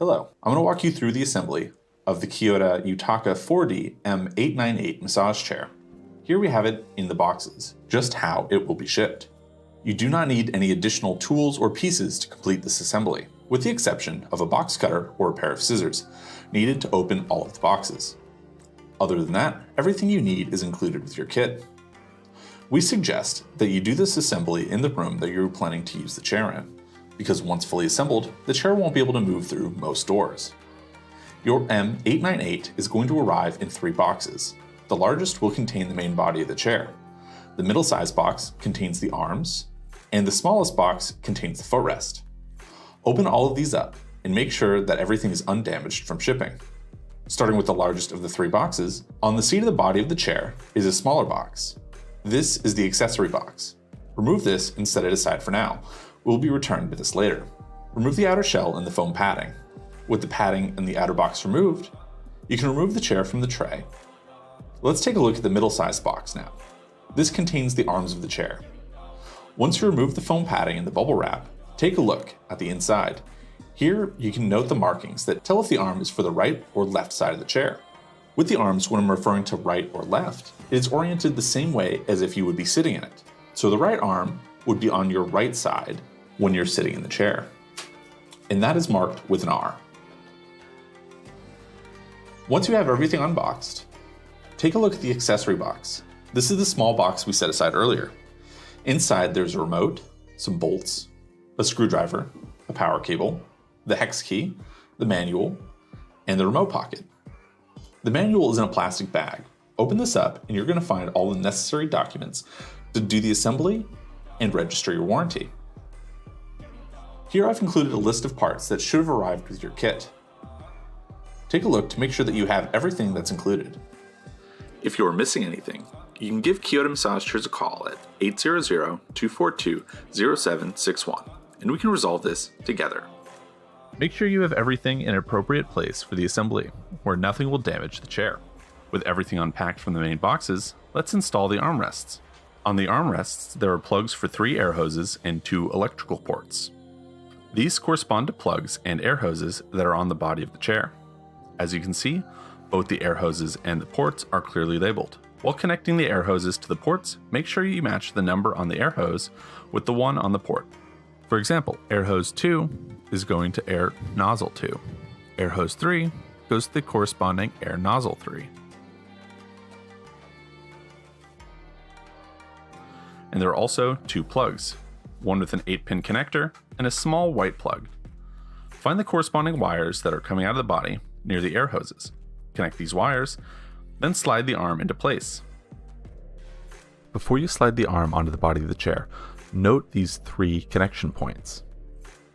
Hello, I'm going to walk you through the assembly of the Kyota Yutaka M898 massage chair. Here we have it in the boxes, just how it will be shipped. You do not need any additional tools or pieces to complete this assembly, with the exception of a box cutter or a pair of scissors, needed to open all of the boxes. Other than that, everything you need is included with your kit. We suggest that you do this assembly in the room that you're planning to use the chair in, because once fully assembled, the chair won't be able to move through most doors. Your M898 is going to arrive in 3 boxes. The largest will contain the main body of the chair. The middle-sized box contains the arms, and the smallest box contains the footrest. Open all of these up and make sure that everything is undamaged from shipping. Starting with the largest of the 3 boxes, on the seat of the body of the chair is a smaller box. This is the accessory box. Remove this and set it aside for now. We'll be returned to this later. Remove the outer shell and the foam padding. With the padding and the outer box removed, you can remove the chair from the tray. Let's take a look at the middle-sized box now. This contains the arms of the chair. Once you remove the foam padding and the bubble wrap, take a look at the inside. Here you can note the markings that tell if the arm is for the right or left side of the chair. With the arms, when I'm referring to right or left, it is oriented the same way as if you would be sitting in it. So the right arm would be on your right side when you're sitting in the chair. And that is marked with an R. Once you have everything unboxed, take a look at the accessory box. This is the small box we set aside earlier. Inside there's a remote, some bolts, a screwdriver, a power cable, the hex key, the manual, and the remote pocket. The manual is in a plastic bag. Open this up and you're going to find all the necessary documents to do the assembly and register your warranty. Here I've included a list of parts that should have arrived with your kit. Take a look to make sure that you have everything that's included. If you're missing anything, you can give Kyota Massage Chairs a call at 800-242-0761, and we can resolve this together. Make sure you have everything in an appropriate place for the assembly, where nothing will damage the chair. With everything unpacked from the main boxes, let's install the armrests. On the armrests, there are plugs for 3 air hoses and 2 electrical ports. These correspond to plugs and air hoses that are on the body of the chair. As you can see, both the air hoses and the ports are clearly labeled. While connecting the air hoses to the ports, make sure you match the number on the air hose with the one on the port. For example, air hose 2 is going to air nozzle 2. Air hose 3 goes to the corresponding air nozzle 3. And there are also 2 plugs, one with an 8-pin connector and a small white plug. Find the corresponding wires that are coming out of the body near the air hoses. Connect these wires, then slide the arm into place. Before you slide the arm onto the body of the chair, note these 3 connection points.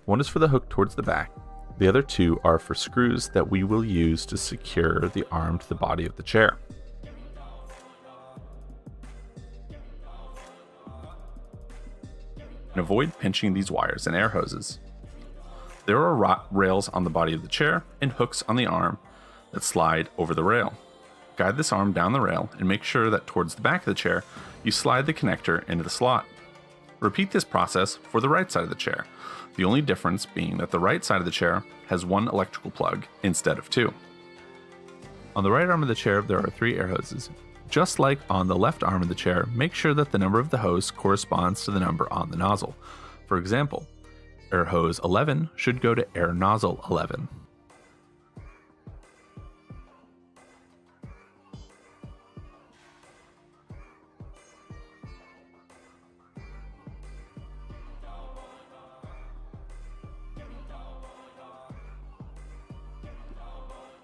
One is for the hook towards the back. The other 2 are for screws that we will use to secure the arm to the body of the chair. And avoid pinching these wires and air hoses. There are rails on the body of the chair and hooks on the arm that slide over the rail. Guide this arm down the rail and make sure that towards the back of the chair, you slide the connector into the slot. Repeat this process for the right side of the chair, the only difference being that the right side of the chair has 1 electrical plug instead of 2. On the right arm of the chair, there are 3 air hoses. Just like on the left arm of the chair, make sure that the number of the hose corresponds to the number on the nozzle. For example, air hose 11 should go to air nozzle 11.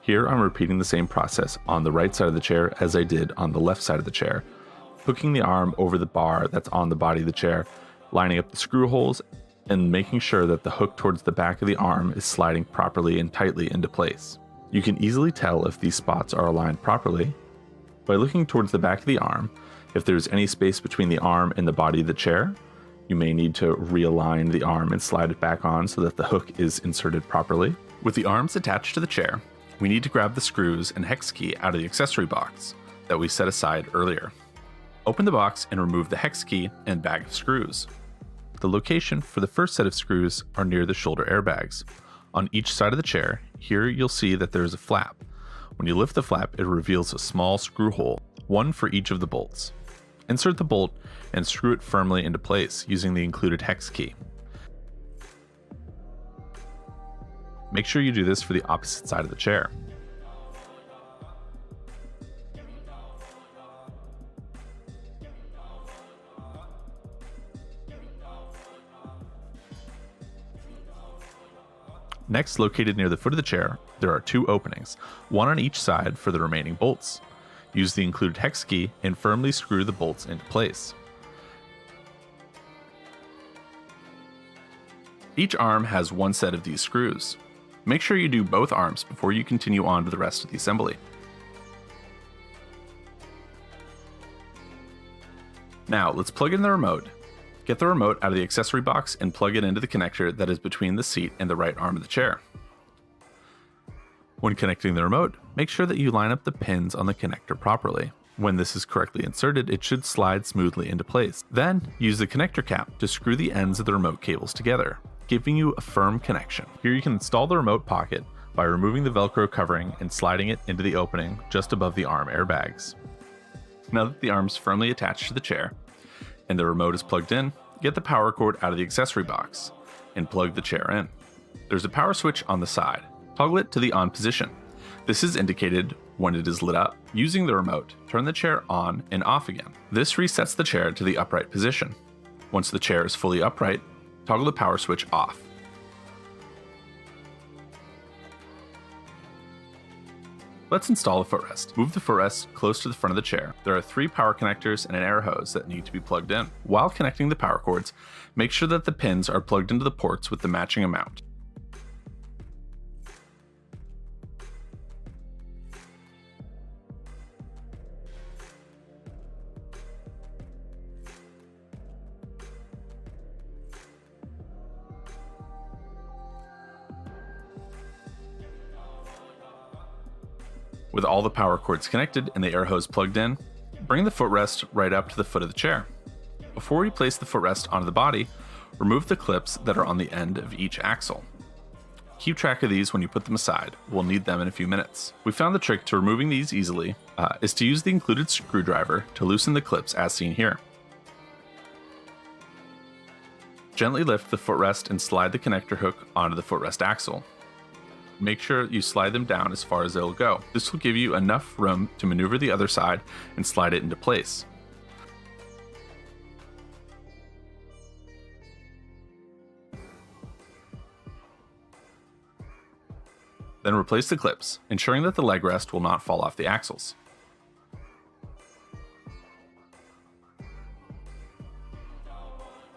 Here I'm repeating the same process on the right side of the chair as I did on the left side of the chair, hooking the arm over the bar that's on the body of the chair, lining up the screw holes, and making sure that the hook towards the back of the arm is sliding properly and tightly into place. You can easily tell if these spots are aligned properly by looking towards the back of the arm. If there's any space between the arm and the body of the chair, you may need to realign the arm and slide it back on so that the hook is inserted properly. With the arms attached to the chair, we need to grab the screws and hex key out of the accessory box that we set aside earlier. Open the box and remove the hex key and bag of screws. The location for the first set of screws are near the shoulder airbags. On each side of the chair, Here you'll see that there's a flap. When you lift the flap, it reveals a small screw hole, one for each of the bolts. Insert the bolt and screw it firmly into place using the included hex key. Make sure you do this for the opposite side of the chair. Next, located near the foot of the chair, there are two openings, one on each side for the remaining bolts. Use the included hex key and firmly screw the bolts into place. Each arm has one set of these screws. Make sure you do both arms before you continue on to the rest of the assembly. Now let's plug in the remote. Get the remote out of the accessory box and plug it into the connector that is between the seat and the right arm of the chair. When connecting the remote, make sure that you line up the pins on the connector properly. When this is correctly inserted, it should slide smoothly into place. Then, use the connector cap to screw the ends of the remote cables together, giving you a firm connection. Here you can install the remote pocket by removing the Velcro covering and sliding it into the opening just above the arm airbags. Now that the arm is firmly attached to the chair, and the remote is plugged in, get the power cord out of the accessory box and plug the chair in. There's a power switch on the side. Toggle it to the on position. This is indicated when it is lit up. Using the remote, turn the chair on and off again. This resets the chair to the upright position. Once the chair is fully upright, toggle the power switch off. Let's install a footrest. Move the footrest close to the front of the chair. There are 3 power connectors and an air hose that need to be plugged in. While connecting the power cords, make sure that the pins are plugged into the ports with the matching amount. With all the power cords connected and the air hose plugged in, bring the footrest right up to the foot of the chair. Before we place the footrest onto the body, remove the clips that are on the end of each axle. Keep track of these when you put them aside. We'll need them in a few minutes. We found the trick to removing these easily is to use the included screwdriver to loosen the clips as seen here. Gently lift the footrest and slide the connector hook onto the footrest axle. Make sure you slide them down as far as they'll go. This will give you enough room to maneuver the other side and slide it into place. Then replace the clips, ensuring that the leg rest will not fall off the axles.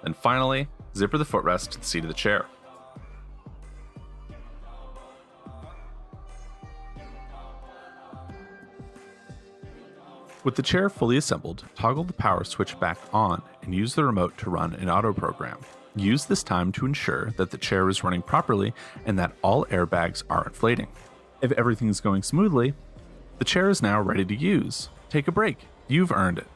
And finally, zipper the footrest to the seat of the chair. With the chair fully assembled, toggle the power switch back on and use the remote to run an auto program. Use this time to ensure that the chair is running properly and that all airbags are inflating. If everything's going smoothly, the chair is now ready to use. Take a break. You've earned it.